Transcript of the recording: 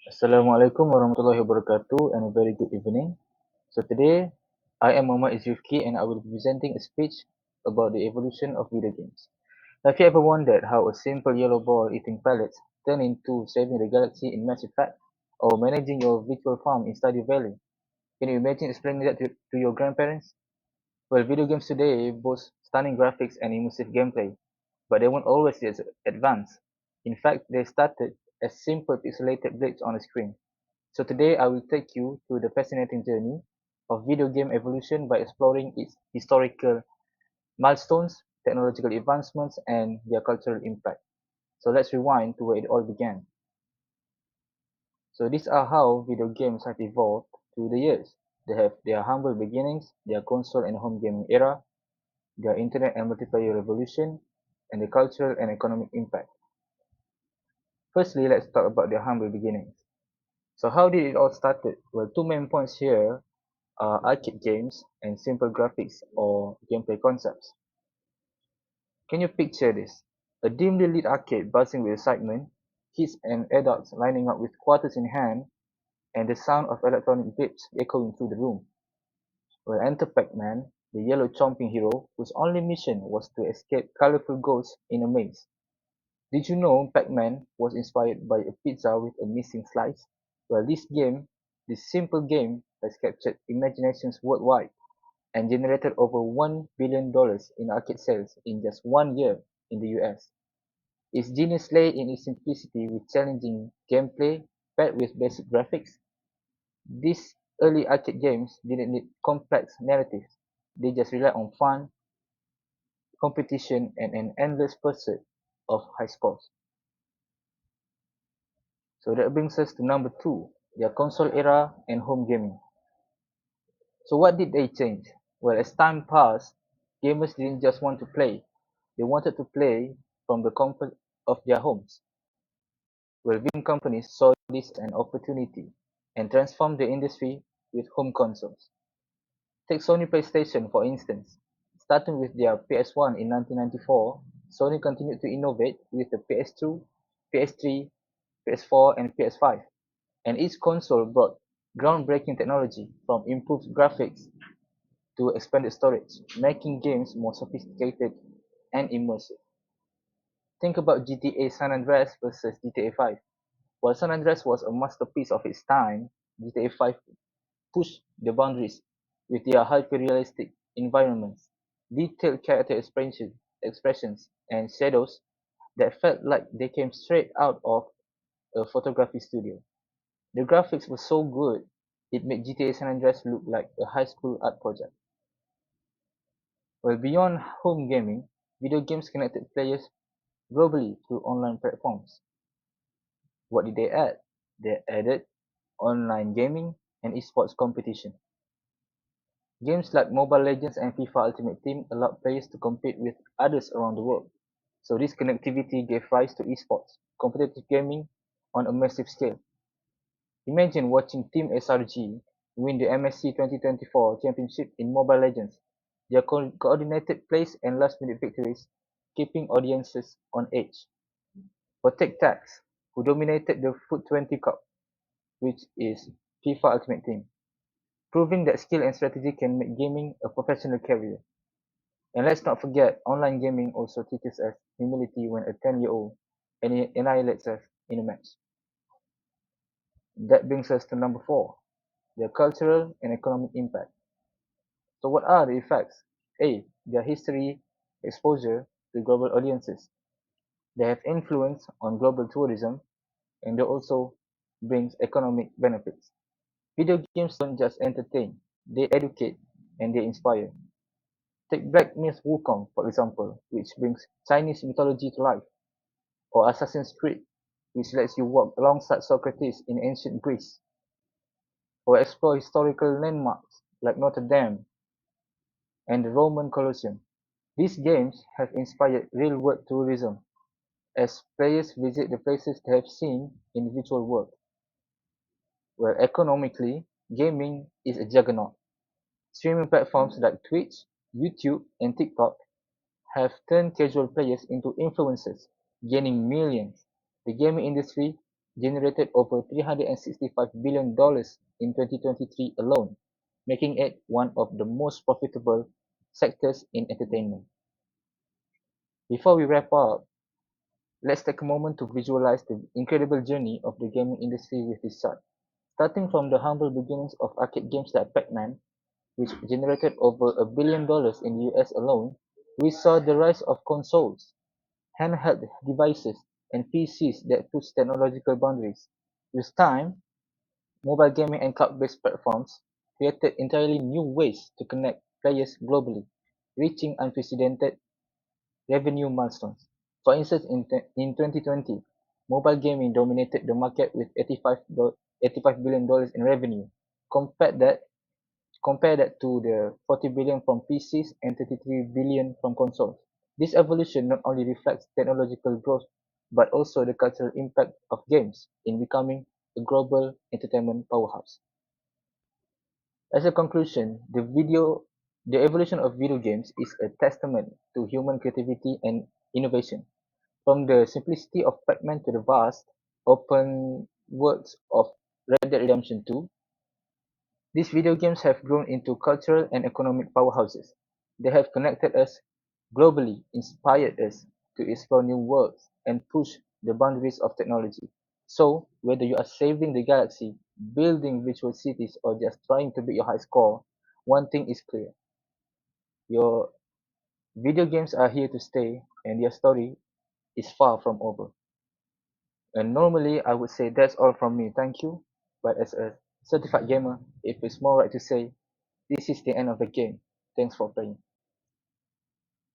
Assalamualaikum warahmatullahi wabarakatuh and a very good evening. So today, I am Muhammad Rifqi and I will be presenting a speech about the evolution of video games. Have you ever wondered how a simple yellow ball eating pellets turned into saving the galaxy in Mass Effect or managing your virtual farm in Stardew Valley? Can you imagine explaining that to your grandparents? Well, video games today boast stunning graphics and immersive gameplay, but they weren't always this advanced. In fact, they started as simple pixelated blades on a screen. So today I will take you through the fascinating journey of video game evolution by exploring its historical milestones, technological advancements, and their cultural impact. So let's rewind to where it all began. So these are how video games have evolved through the years. They have their humble beginnings, their console and home gaming era, their internet and multiplayer revolution, and the cultural and economic impact. Firstly, let's talk about their humble beginnings. So how did it all started? Well, two main points here arcade games and simple graphics or gameplay concepts. Can you picture this? A dimly lit arcade buzzing with excitement, kids and adults lining up with quarters in hand, and the sound of electronic bits echoing through the room. Well, enter Pac-Man, the yellow chomping hero whose only mission was to escape colorful ghosts in a maze. Did you know Pac-Man was inspired by a pizza with a missing slice? Well, this simple game, has captured imaginations worldwide and generated over $1 billion in arcade sales in just 1 year in the US. Its genius lay in its simplicity with challenging gameplay paired with basic graphics. These early arcade games didn't need complex narratives. They just relied on fun, competition, and an endless pursuit of high scores. So that brings us to number two, their console era and home gaming. So what did they change? Well, as time passed, gamers didn't just want to play. They wanted to play from the comfort of their homes. Well, video companies saw this as an opportunity and transformed the industry with home consoles. Take Sony PlayStation for instance. Starting with their PS1 in 1994, Sony continued to innovate with the PS2, PS3, PS4, and PS5, and each console brought groundbreaking technology from improved graphics to expanded storage, making games more sophisticated and immersive. Think about GTA San Andreas versus GTA 5. While San Andreas was a masterpiece of its time, GTA 5 pushed the boundaries with their hyper-realistic environments, detailed character expressions, and shadows that felt like they came straight out of a photography studio. The graphics were so good, it made GTA San Andreas look like a high school art project. Well, beyond home gaming, video games connected players globally through online platforms. What did they add? They added online gaming and esports competition. Games like Mobile Legends and FIFA Ultimate Team allowed players to compete with others around the world. So this connectivity gave rise to esports, competitive gaming on a massive scale. Imagine watching Team SRG win the MSC 2024 championship in Mobile Legends. Their coordinated plays and last-minute victories keeping audiences on edge. Or take Tax, who dominated the FUT 20 Cup, which is FIFA Ultimate Team, proving that skill and strategy can make gaming a professional career. And let's not forget, online gaming also teaches us humility when a 10-year-old annihilates us in a match. That brings us to number four, their cultural and economic impact. So what are the effects? A. Their history, exposure to global audiences. They have influence on global tourism and they also brings economic benefits. Video games don't just entertain, they educate and they inspire. Take Black Myth Wukong, for example, which brings Chinese mythology to life, or Assassin's Creed, which lets you walk alongside Socrates in ancient Greece, or explore historical landmarks like Notre Dame and the Roman Colosseum. These games have inspired real-world tourism, as players visit the places they have seen in the virtual world. Where economically, gaming is a juggernaut. Streaming platforms like Twitch, YouTube, and TikTok have turned casual players into influencers, gaining millions. The gaming industry generated over $365 billion in 2023 alone, making it one of the most profitable sectors in entertainment. Before we wrap up, let's take a moment to visualize the incredible journey of the gaming industry with this chart. Starting from the humble beginnings of arcade games like Pac-Man, which generated over $1 billion in the US alone, we saw the rise of consoles, handheld devices, and PCs that pushed technological boundaries. With time, mobile gaming and cloud-based platforms created entirely new ways to connect players globally, reaching unprecedented revenue milestones. For instance, in 2020, mobile gaming dominated the market with $85 billion in revenue. Compare that Compare that to the 40 billion from PCs and 33 billion from consoles. This evolution not only reflects technological growth but also the cultural impact of games in becoming a global entertainment powerhouse. As a conclusion, the evolution of video games is a testament to human creativity and innovation. From the simplicity of Pac-Man to the vast, open worlds of Red Dead Redemption 2, these video games have grown into cultural and economic powerhouses. They have connected us globally, inspired us to explore new worlds, and push the boundaries of technology. So, whether you are saving the galaxy, building virtual cities, or just trying to beat your high score, one thing is clear. Your video games are here to stay, and your story is far from over. And normally, I would say that's all from me. Thank you. But as a certified gamer, it feels more right to say this is the end of the game. Thanks for playing.